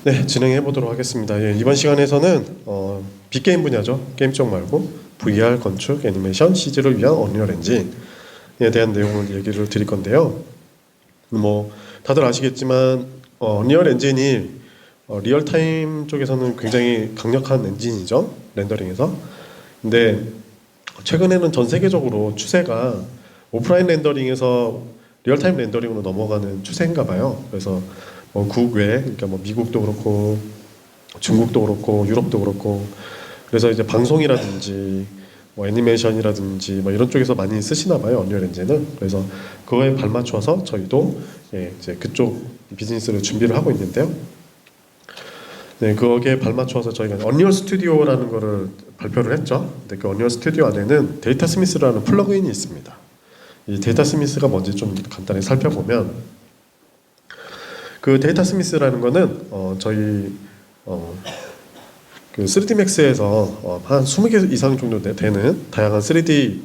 네, 진행해 보도록 하겠습니다. 예, 이번 시간에서는 빅게임 분야죠. 게임 쪽 말고 VR, 건축, 애니메이션, CG를 위한 언리얼 엔진에 대한 내용을 얘기를 드릴 건데요. 뭐 다들 아시겠지만 언리얼 엔진이 리얼타임 쪽에서는 굉장히 강력한 엔진이죠. 렌더링에서. 근데 최근에는 전 세계적으로 추세가 오프라인 렌더링에서 리얼타임 렌더링으로 넘어가는 추세인가 봐요. 그래서 국외, 그러니까 뭐 미국도 그렇고 중국도 그렇고 유럽도 그렇고, 그래서 이제 방송이라든지 뭐 애니메이션이라든지 뭐 이런 쪽에서 많이 쓰시나 봐요, 언리얼 엔진은. 그래서 그거에 발맞춰서 저희도 이제 그쪽 비즈니스를 준비를 하고 있는데요. 네, 거기에 발맞춰서 저희가 언리얼 스튜디오라는 거를 발표를 했죠. 근데 그 언리얼 스튜디오 안에는 데이터 스미스라는 플러그인이 있습니다. 이 데이터 스미스가 뭔지 좀 간단히 살펴보면, 그 데이터 스미스라는 거는 저희 그 3D 맥스에서 한 20개 이상 정도 되는 다양한 3D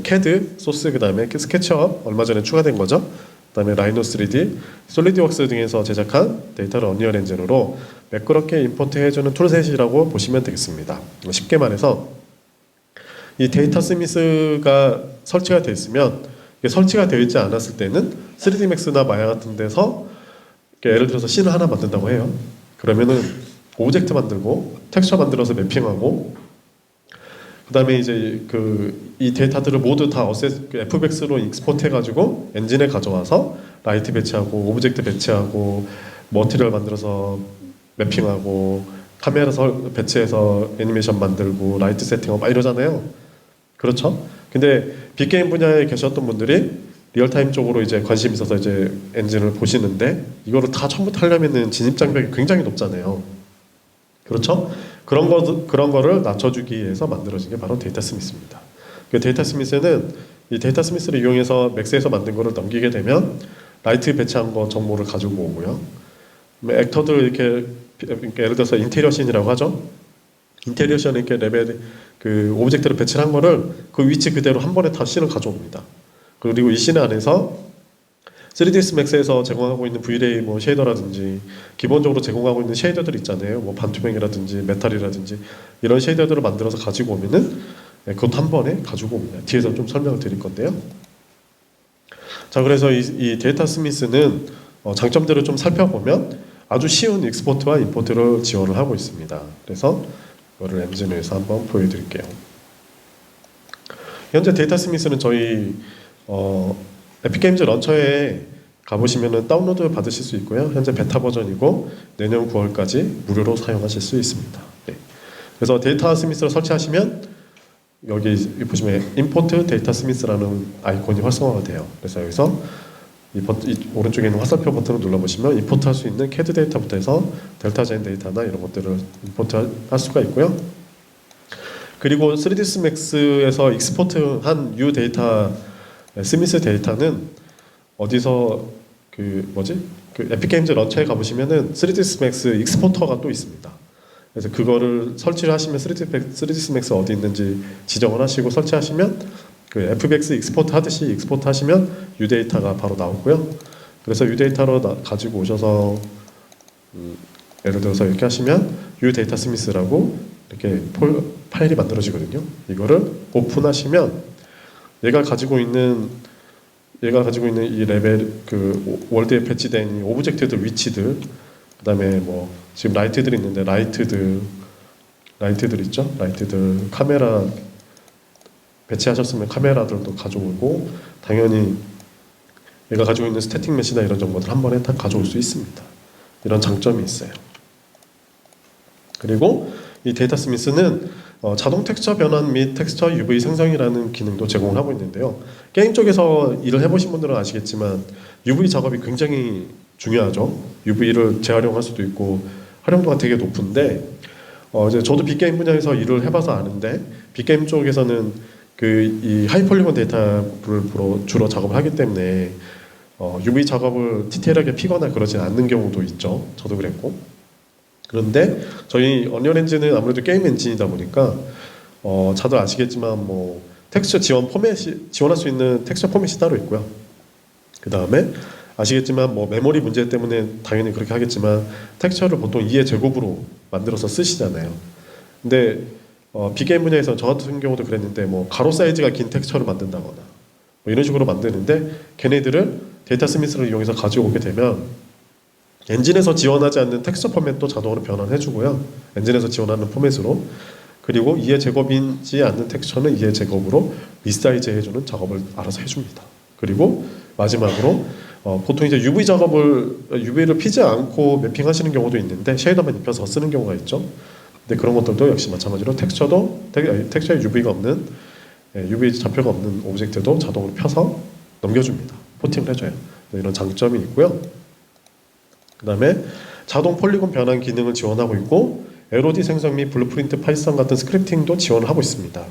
CAD 소스, 그다음에 스케치업 얼마 전에 추가된 거죠. 그다음에 라이노 3D, 솔리드웍스 등에서 제작한 데이터를 언리얼 엔진으로 매끄럽게 임포트 해주는 툴셋이라고 보시면 되겠습니다. 쉽게 말해서 이 데이터 스미스가 설치가 되어 있으면, 이게 설치가 되어 있지 않았을 때는 3D 맥스나 마야 같은 데서 예를 들어서 씬을 하나 만든다고 해요. 그러면은 오브젝트 만들고 텍스처 만들어서 매핑하고, 그다음에 이제 이 데이터들을 모두 다 FBX로 익스포트 해가지고 엔진에 가져와서 라이트 배치하고 오브젝트 배치하고 머티리얼 만들어서 매핑하고 카메라 배치해서 애니메이션 만들고 라이트 세팅하고 막 이러잖아요. 그렇죠? 근데 빅게임 분야에 계셨던 분들이 리얼타임 쪽으로 이제 관심 있어서 이제 엔진을 보시는데, 이거를 다 처음부터 하려면은 진입 장벽이 굉장히 높잖아요. 그렇죠? 그런 거를 낮춰주기 위해서 만들어진 게 바로 데이터 스미스입니다. 그 데이터 스미스는 이 데이터 스미스를 이용해서 맥스에서 만든 거를 넘기게 되면 라이트 배치한 거 정보를 가지고 오고요. 액터들 이렇게 예를 들어서 인테리어 씬이라고 하죠. 인테리어 씬에 이렇게 레벨 오브젝트를 배치를 한 거를 그 위치 그대로 한 번에 다 씬을 가져옵니다. 그리고 이 씬 안에서 3ds max에서 제공하고 있는 V-Ray 뭐 쉐이더라든지 기본적으로 제공하고 있는 쉐이더들 있잖아요. 뭐 반투명이라든지 메탈이라든지 이런 쉐이더들을 만들어서 가지고 오면은 그것도 한 번에 가지고 옵니다. 뒤에서 좀 설명을 드릴 건데요. 자, 그래서 이 데이터 스미스는 장점들을 좀 살펴보면 아주 쉬운 익스포트와 임포트를 지원을 하고 있습니다. 그래서 이거를 엔진에서 한번 보여드릴게요. 현재 데이터 스미스는 저희 에픽게임즈 런처에 가보시면 다운로드 받으실 수 있고요. 현재 베타 버전이고 내년 9월까지 무료로 사용하실 수 있습니다. 네. 그래서 데이터 스미스를 설치하시면 여기 보시면 임포트 데이터 스미스라는 아이콘이 활성화가 돼요. 그래서 여기서 이 오른쪽에 있는 화살표 버튼을 눌러보시면 임포트 할 수 있는 CAD 데이터부터 해서 델타 젠 데이터나 이런 것들을 임포트 할 수가 있고요. 그리고 3ds max에서 익스포트 한 U 데이터 스미스 데이터는 어디서 에픽게임즈 런처에 가보시면은 3ds max 익스포터가 또 있습니다. 그래서 그거를 설치를 하시면 3ds max 어디 있는지 지정을 하시고 설치하시면 FBX 익스포트 하듯이 익스포트 하시면 U 데이터가 바로 나오고요. 그래서 U 데이터로 가지고 오셔서 예를 들어서 이렇게 하시면 U 데이터 스미스라고 이렇게 파일이 만들어지거든요. 이거를 오픈하시면 얘가 가지고 있는 이 레벨 월드에 배치된 이 오브젝트들 위치들, 그다음에 뭐 지금 라이트들이 있는데 라이트들 있죠? 라이트들 카메라 배치하셨으면 카메라들도 가져오고, 당연히 얘가 가지고 있는 스태틱 메시나 이런 정보들 한 번에 다 가져올 수 있습니다. 이런 장점이 있어요. 그리고 이 데이터 스미스는 자동 텍스처 변환 및 텍스처 UV 생성이라는 기능도 제공을 하고 있는데요. 게임 쪽에서 일을 해보신 분들은 아시겠지만 UV 작업이 굉장히 중요하죠. UV를 재활용할 수도 있고 활용도가 되게 높은데, 이제 저도 빅게임 분야에서 일을 해봐서 아는데, 빅게임 쪽에서는 이 하이폴리곤 데이터를 주로 작업을 하기 때문에 UV 작업을 디테일하게 피거나 그러진 않는 경우도 있죠. 저도 그랬고. 그런데 저희 언리얼 엔진은 아무래도 게임 엔진이다 보니까 다들 아시겠지만 텍스처 지원할 수 있는 텍스처 포맷이 따로 있고요. 그 다음에 아시겠지만 뭐 메모리 문제 때문에 당연히 그렇게 하겠지만 텍스처를 보통 2의 제곱으로 만들어서 쓰시잖아요. 근데 비게임 분야에서 저 같은 경우도 그랬는데 뭐 가로 사이즈가 긴 텍스처를 만든다거나 뭐 이런 식으로 만드는데 걔네들을 데이터 스미스를 이용해서 가지고 오게 되면 엔진에서 지원하지 않는 텍스처 포맷도 자동으로 변환해주고요. 엔진에서 지원하는 포맷으로. 그리고 2의 제곱이지 않는 텍스처는 2의 제곱으로 리사이즈 해주는 작업을 알아서 해줍니다. 그리고 마지막으로 보통 이제 UV를 피지 않고 매핑하시는 경우도 있는데 쉐이더만 입혀서 쓰는 경우가 있죠. 근데 그런 것들도 역시 마찬가지로 텍스처에 UV가 없는 UV 좌표가 없는 오브젝트도 자동으로 펴서 넘겨줍니다. 포팅을 해줘요. 이런 장점이 있고요. 그 다음에 자동 폴리곤 변환 기능을 지원하고 있고 LOD 생성 및 블루프린트 파이썬 같은 스크립팅도 지원을 하고 있습니다.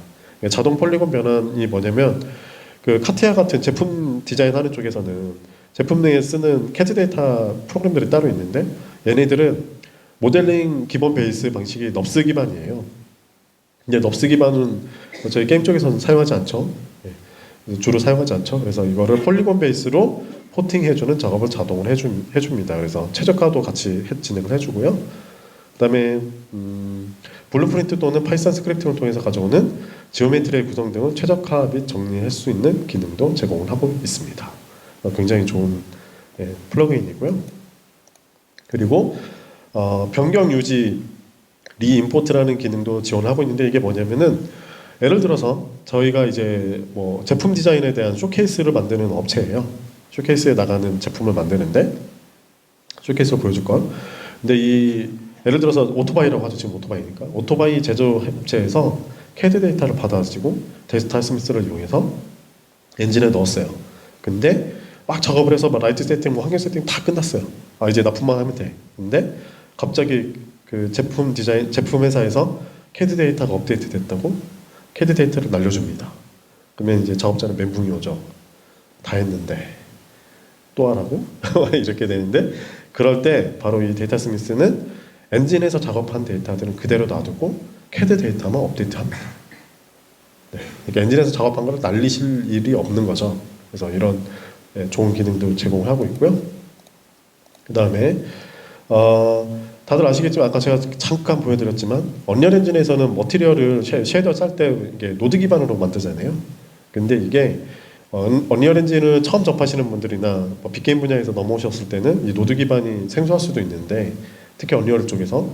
자동 폴리곤 변환이 뭐냐면 그 카티아 같은 제품 디자인하는 쪽에서는 제품 내에 쓰는 CAD 데이터 프로그램들이 따로 있는데 얘네들은 모델링 기본 베이스 방식이 넙스 기반이에요. 이제 넙스 기반은 저희 게임 쪽에서는 사용하지 않죠. 주로 사용하지 않죠. 그래서 이거를 폴리곤 베이스로 포팅해주는 작업을 자동으로 해줍니다. 그래서 최적화도 같이 진행을 해주고요. 그 다음에 블루프린트 또는 파이썬 스크립팅을 통해서 가져오는 지오메트리의 구성 등을 최적화 및 정리할 수 있는 기능도 제공을 하고 있습니다. 굉장히 좋은 플러그인이고요. 그리고 변경 유지 리임포트라는 기능도 지원하고 있는데 이게 뭐냐면은 예를 들어서 저희가 이제 뭐 제품 디자인에 대한 쇼케이스를 만드는 업체예요. 쇼케이스에 나가는 제품을 만드는데 쇼케이스로 보여줄 건. 근데 예를 들어서 오토바이라고 하죠. 지금 오토바이니까. 오토바이 제조업체에서 CAD 데이터를 받아가지고 데이터 스미스를 이용해서 엔진에 넣었어요. 근데 막 작업을 해서 막 라이트 세팅, 뭐 환경 세팅 다 끝났어요. 이제 납품만 하면 돼. 근데 갑자기 그 제품 회사에서 CAD 데이터가 업데이트 됐다고 CAD 데이터를 날려줍니다. 그러면 이제 작업자는 멘붕이 오죠. 다 했는데 또 하라고? 이렇게 되는데 그럴 때 바로 이 데이터 스미스는 엔진에서 작업한 데이터들은 그대로 놔두고 CAD 데이터만 업데이트합니다. 네, 그러니까 엔진에서 작업한 걸 날리실 일이 없는 거죠. 그래서 이런 좋은 기능도 제공을 하고 있고요. 그 다음에 다들 아시겠지만 아까 제가 잠깐 보여드렸지만 언리얼 엔진에서는 머티리얼을 쉐이더 짤 때 이게 노드 기반으로 만들잖아요. 근데 이게 언리얼 엔진을 처음 접하시는 분들이나 빅게임 분야에서 넘어오셨을 때는 이 노드 기반이 생소할 수도 있는데 특히 언리얼 쪽에서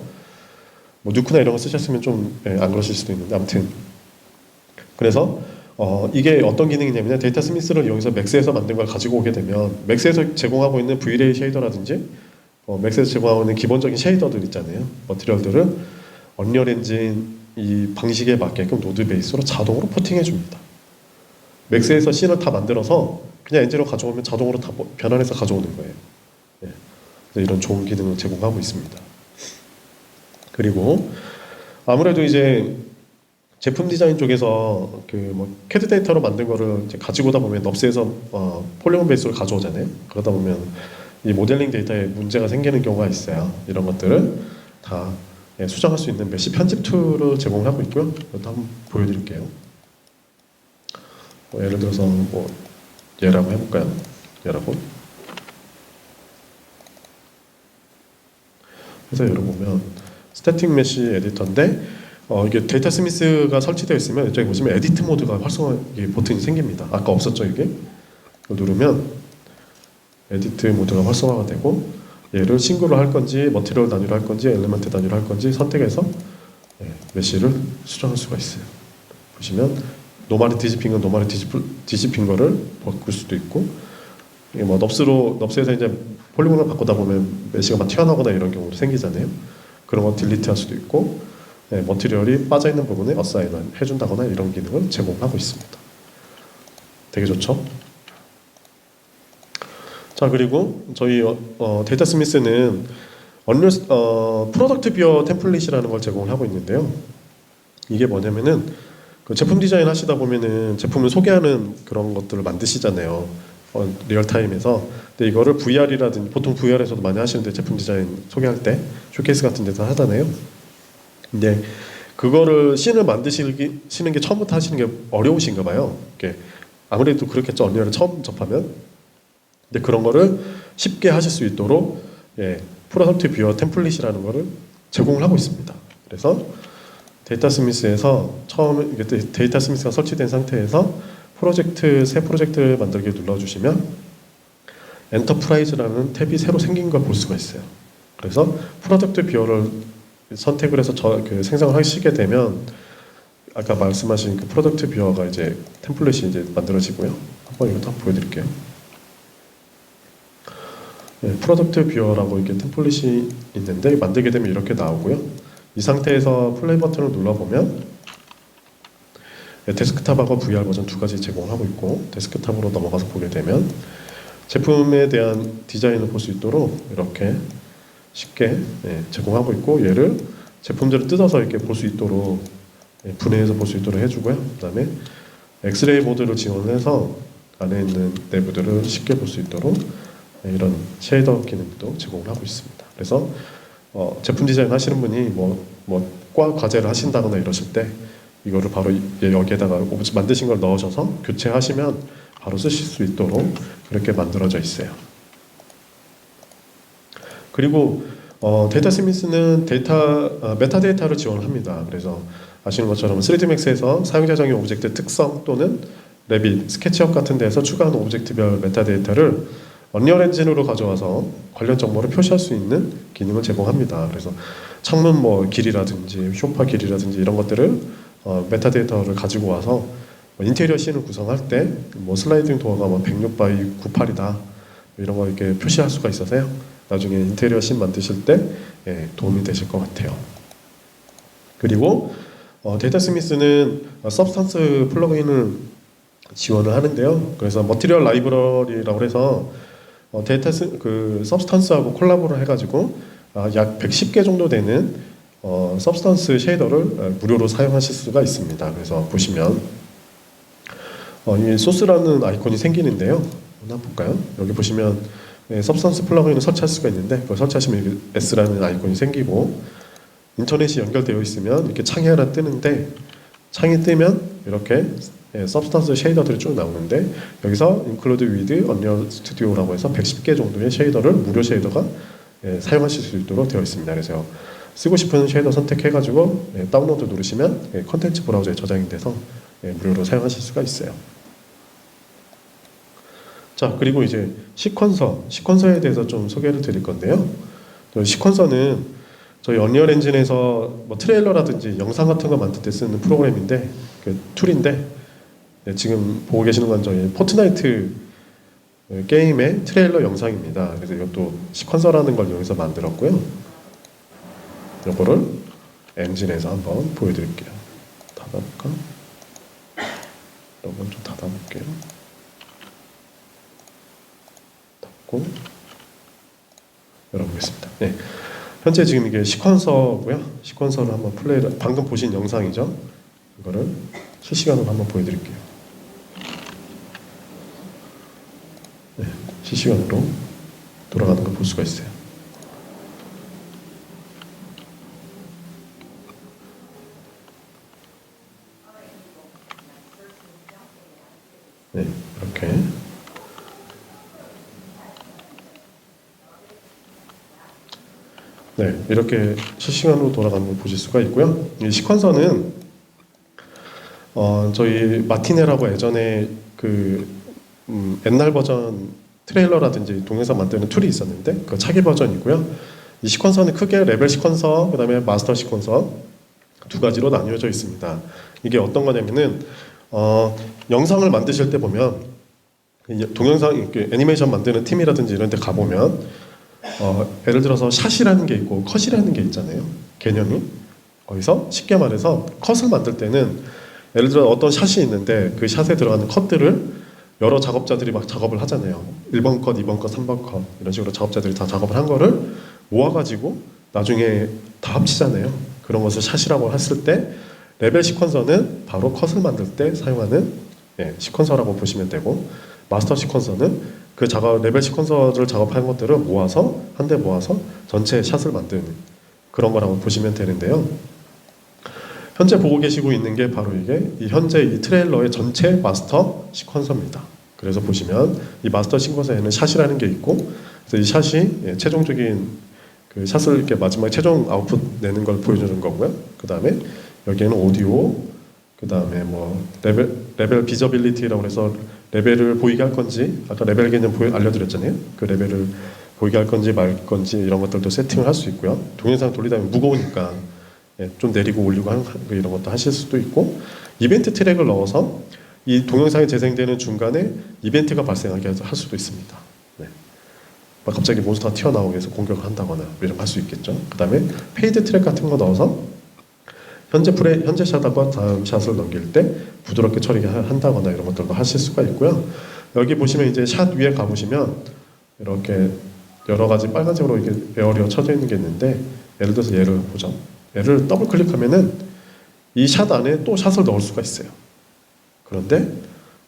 뭐 누크나 이런 거 쓰셨으면 좀 안 그러실 수도 있는데 아무튼 그래서 이게 어떤 기능이냐면 데이터 스미스를 이용해서 맥스에서 만든 걸 가지고 오게 되면 맥스에서 제공하고 있는 V-Ray 쉐이더라든지 맥스에서 제공하고 있는 기본적인 쉐이더들 있잖아요. 머티리얼들을 언리얼 엔진 이 방식에 맞게끔 노드 베이스로 자동으로 포팅해 줍니다. 맥스에서 씬을 다 만들어서 그냥 엔진으로 가져오면 자동으로 다 변환해서 가져오는 거예요. 네. 이런 좋은 기능을 제공하고 있습니다. 그리고 아무래도 이제 제품 디자인 쪽에서 그 CAD 데이터로 만든 거를 이제 가지고 오다 보면 넙스에서 폴리곤 베이스로 가져오잖아요. 그러다 보면 이 모델링 데이터에 문제가 생기는 경우가 있어요. 이런 것들을 다 수정할 수 있는 메시 편집 툴을 제공하고 있고요. 이것도 한번 보여드릴게요. 예를 들어서 얘라고 해볼까요? 얘라고. 그래서 열어보면 스태틱 메시 에디터인데 이게 데이터 스미스가 설치되어 있으면 이쪽에 보시면 에디트 모드가 버튼이 생깁니다. 아까 없었죠 이게? 이걸 누르면 에디트 모드가 활성화가 되고 얘를 싱글로 할 건지 머티리얼 단위로 할 건지 엘리먼트 단위로 할 건지 선택해서 메시를 수정할 수가 있어요. 보시면 노멀이 뒤집힌 건 노멀이 뒤집힌 거를 바꿀 수도 있고 이게 넙스에서 이제 폴리곤을 바꾸다 보면 메시가 막 튀어나오거나 이런 경우도 생기잖아요. 그런 거 딜리트 할 수도 있고 머티리얼이 빠져있는 부분에 어사인 해준다거나 이런 기능을 제공하고 있습니다. 되게 좋죠? 자 그리고 저희 데이터 스미스는 프로덕트 뷰어 템플릿이라는 걸 제공하고 있는데요. 이게 뭐냐면은 그 제품 디자인 하시다 보면은 제품을 소개하는 그런 것들을 만드시잖아요. 리얼타임에서. 근데 이거를 VR이라든지 보통 VR에서도 많이 하시는데 제품 디자인 소개할 때 쇼케이스 같은 데서 하잖아요. 근데 그거를 씬을 만드시는 게 처음부터 하시는 게 어려우신가 봐요. 아무래도 그렇겠죠. 언리얼을 처음 접하면. 근데 그런 거를 쉽게 하실 수 있도록 프로덕트 뷰어 템플릿이라는 거를 제공을 하고 있습니다. 그래서 데이터 스미스에서 처음 데이터 스미스가 설치된 상태에서 새 프로젝트 만들기 눌러주시면 엔터프라이즈라는 탭이 새로 생긴 걸 볼 수가 있어요. 그래서 프로덕트 뷰어를 선택을 해서 생성을 하시게 되면 아까 말씀하신 그 프로덕트 뷰어가 이제 템플릿이 이제 만들어지고요. 한번 이것도 한번 보여드릴게요. 프로덕트 뷰어라고 이렇게 템플릿이 있는데 만들게 되면 이렇게 나오고요. 이 상태에서 플레이 버튼을 눌러보면 데스크탑하고 VR 버전 두 가지 제공하고 있고 데스크탑으로 넘어가서 보게 되면 제품에 대한 디자인을 볼 수 있도록 이렇게 쉽게 제공하고 있고 얘를 제품들을 뜯어서 이렇게 볼 수 있도록 분해해서 볼 수 있도록 해주고요. 그 다음에 엑스레이 모드를 지원해서 안에 있는 내부들을 쉽게 볼 수 있도록 이런 쉐이더 기능도 제공을 하고 있습니다. 그래서 제품 디자인 하시는 분이 과 과제를 하신다거나 이러실 때 이거를 바로 여기에다가 만드신 걸 넣으셔서 교체하시면 바로 쓰실 수 있도록 그렇게 만들어져 있어요. 그리고 데이터 스미스는 메타데이터를 지원합니다. 그래서 아시는 것처럼 3D Max에서 사용자 정의 오브젝트 특성 또는 레빗, 스케치업 같은 데서 추가한 오브젝트별 메타데이터를 언리얼 엔진으로 가져와서 관련 정보를 표시할 수 있는 기능을 제공합니다. 그래서 창문 길이라든지 쇼파 길이라든지 이런 것들을 메타데이터를 가지고 와서 인테리어 씬을 구성할 때 슬라이딩 도어가 106 바이 98이다 이런 거 이렇게 표시할 수가 있어서요. 나중에 인테리어 씬 만드실 때 도움이 되실 것 같아요. 그리고 데이터 스미스는 서브스탄스 플러그인을 지원을 하는데요. 그래서 머티리얼 라이브러리라고 해서 서브스탄스하고 콜라보를 해가지고 약 110개 정도 되는 서브스탄스 쉐이더를 무료로 사용하실 수가 있습니다. 그래서 보시면 이 소스라는 아이콘이 생기는데요. 한번 볼까요? 여기 보시면 서브스탄스 플러그인을 설치할 수가 있는데 그걸 설치하시면 S라는 아이콘이 생기고 인터넷이 연결되어 있으면 이렇게 창이 하나 뜨는데 창이 뜨면 이렇게 서브스탄스 쉐이더들이 쭉 나오는데 여기서 include with Unreal Studio라고 해서 110개 정도의 쉐이더를 무료 쉐이더가 사용하실 수 있도록 되어 있습니다. 그래서 쓰고 싶은 쉐이더 선택해가지고 다운로드 누르시면 컨텐츠 브라우저에 저장이 돼서 무료로 사용하실 수가 있어요. 자, 그리고 이제 시퀀서에 대해서 좀 소개를 드릴 건데요. 시퀀서는 저희 언리얼 엔진에서 트레일러라든지 영상 같은 거 만들 때 쓰는 프로그램인데 툴인데 지금 보고 계시는 건 저희 포트나이트 게임의 트레일러 영상입니다. 그래서 이것도 시퀀서라는 걸 여기서 만들었고요. 이거를 엔진에서 한번 보여드릴게요. 닫아볼까? 이건 좀 닫아볼게요. 닫고 열어보겠습니다. 네. 현재 지금 이게 시퀀서고요. 시퀀서를 한번 방금 보신 영상이죠. 이거를 실시간으로 한번 보여드릴게요. 네, 실시간으로 돌아가는 걸 볼 수가 있어요. 네, 이렇게. 네, 이렇게 실시간으로 돌아가는 걸 보실 수가 있고요. 이 시퀀서는 저희 마티네라고 예전에 옛날 버전 트레일러라든지 동영상 만드는 툴이 있었는데 그 차기 버전이고요. 이 시퀀서는 크게 레벨 시퀀서, 그다음에 마스터 시퀀서 두 가지로 나뉘어져 있습니다. 이게 어떤 거냐면은 영상을 만드실 때 보면 동영상 애니메이션 만드는 팀이라든지 이런 데 가보면 예를 들어서 샷이라는 게 있고 컷이라는 게 있잖아요. 개념이. 거기서 쉽게 말해서 컷을 만들 때는 예를 들어 어떤 샷이 있는데 그 샷에 들어가는 컷들을 여러 작업자들이 막 작업을 하잖아요. 1번 컷, 2번 컷, 3번 컷 이런 식으로 작업자들이 다 작업을 한 거를 모아가지고 나중에 다 합치잖아요. 그런 것을 샷이라고 했을 때 레벨 시퀀서는 바로 컷을 만들 때 사용하는 시퀀서라고 보시면 되고 마스터 시퀀서는 그 레벨 시퀀서를 작업한 것들을 모아서 한데 모아서 전체 샷을 만드는 그런 거라고 보시면 되는데요. 현재 보고 계시고 있는 게 바로 이게 현재 이 트레일러의 전체 마스터 시퀀서입니다. 그래서 보시면 이 마스터 싱커스에는 샷이라는 게 있고, 그래서 이 샷이 최종적인 그 샷을 이렇게 마지막에 최종 아웃풋 내는 걸 보여주는 거고요. 그 다음에 여기에는 오디오, 그 다음에 뭐 레벨 비저빌리티라고 해서 레벨을 보이게 할 건지, 아까 레벨 개념 알려드렸잖아요. 그 레벨을 보이게 할 건지 말 건지 이런 것들도 세팅을 할 수 있고요. 동영상 돌리다 보면 무거우니까 좀 내리고 올리고 이런 것도 하실 수도 있고, 이벤트 트랙을 넣어서 이 동영상이 재생되는 중간에 이벤트가 발생하게 할 수도 있습니다. 네. 막 갑자기 몬스터가 튀어나오게 해서 공격을 한다거나 이런 거 할 수 있겠죠. 그 다음에 페이드 트랙 같은 거 넣어서 현재 샷하고 다음 샷을 넘길 때 부드럽게 처리한다거나 이런 것들도 하실 수가 있고요. 여기 보시면 이제 샷 위에 가보시면 이렇게 여러 가지 빨간색으로 이렇게 에어리어 쳐져 있는 게 있는데, 예를 들어서 얘를 보죠. 얘를 더블 클릭하면은 이 샷 안에 또 샷을 넣을 수가 있어요. 그런데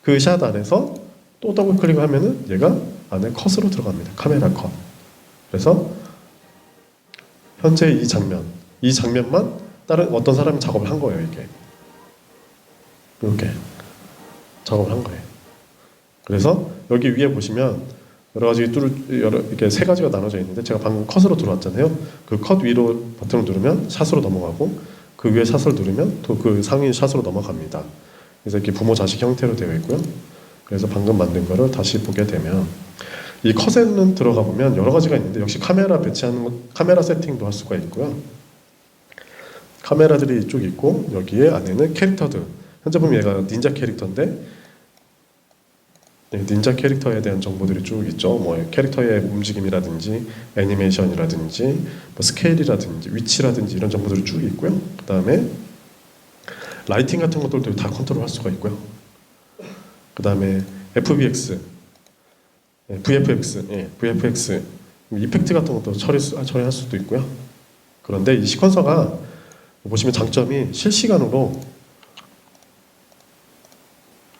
그 샷 안에서 또 더블 클릭하면은 얘가 안에 컷으로 들어갑니다. 카메라 컷. 그래서 현재 이 장면만 다른 어떤 사람이 작업을 한 거예요. 이게 이렇게 작업을 한 거예요. 그래서 여기 위에 보시면 여러 가지 이렇게 세 가지가 나눠져 있는데, 제가 방금 컷으로 들어왔잖아요. 그 컷 위로 버튼을 누르면 샷으로 넘어가고, 그 위에 샷을 누르면 또 그 상위 샷으로 넘어갑니다. 그래서 이렇게 부모 자식 형태로 되어 있고요. 그래서 방금 만든 거를 다시 보게 되면 이 컷에는 들어가 보면 여러 가지가 있는데, 역시 카메라 배치하는 카메라 세팅도 할 수가 있고요. 카메라들이 쭉 있고, 여기에 안에는 캐릭터들. 현재 보면 얘가 닌자 캐릭터인데, 닌자 캐릭터에 대한 정보들이 쭉 있죠. 뭐 캐릭터의 움직임이라든지 애니메이션이라든지 뭐 스케일이라든지 위치라든지 이런 정보들이 쭉 있고요. 그 다음에 라이팅 같은 것들도 다 컨트롤할 수가 있고요. 그 다음에 FBX, VFX, 이펙트 같은 것도 처리할 수도 있고요. 그런데 이 시퀀서가 보시면 장점이 실시간으로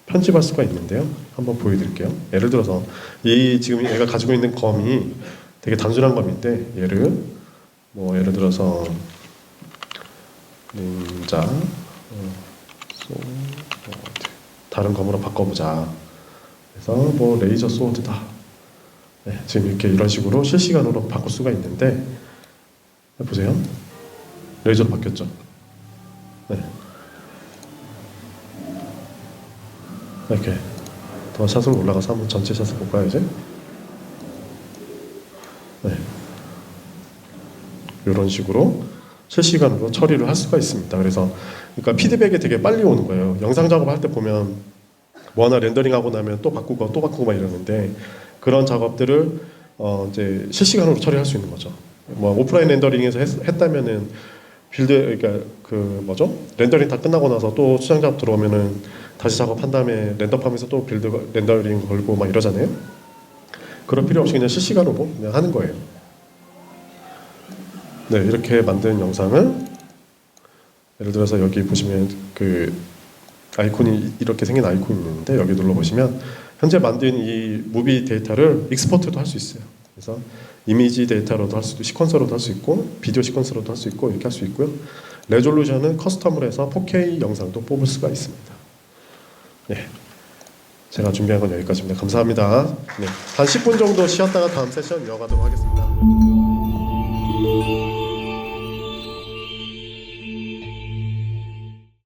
편집할 수가 있는데요. 한번 보여드릴게요. 예를 들어서 지금 얘가 가지고 있는 검이 되게 단순한 검인데, 예를 들어서 닌자 다른 검으로 바꿔보자. 그래서 뭐 레이저 소드다. 네, 지금 이렇게 이런 식으로 실시간으로 바꿀 수가 있는데, 보세요. 레이저로 바뀌었죠. 네. 이렇게 더 샷으로 올라가서 한번 전체 샷을 볼까요 이제? 네. 이런 식으로 실시간으로 처리를 할 수가 있습니다. 그러니까 피드백이 되게 빨리 오는 거예요. 영상 작업할 때 보면 뭐 하나 렌더링하고 나면 또 바꾸고 막 이러는데, 그런 작업들을 이제 실시간으로 처리할 수 있는 거죠. 뭐 오프라인 렌더링에서 했다면은 그러니까 렌더링 다 끝나고 나서 또 수정 작업 들어오면은 다시 작업한 다음에 렌더팜에서 또 렌더링 걸고 막 이러잖아요. 그럴 필요 없이 그냥 실시간으로 그냥 하는 거예요. 네, 이렇게 만든 영상을 예를 들어서 여기 보시면 그 아이콘이 이렇게 생긴 아이콘이 있는데, 여기 눌러보시면 현재 만든 이 무비 데이터를 익스포트도 할 수 있어요. 그래서 이미지 데이터로도 할 수도, 시퀀서로도 할 수 있고, 비디오 시퀀서로도 할 수 있고, 이렇게 할 수 있고요. 레졸루션은 커스텀을 해서 4K 영상도 뽑을 수가 있습니다. 네, 제가 준비한 건 여기까지입니다. 감사합니다. 네, 한 10분 정도 쉬었다가 다음 세션 이어가도록 하겠습니다.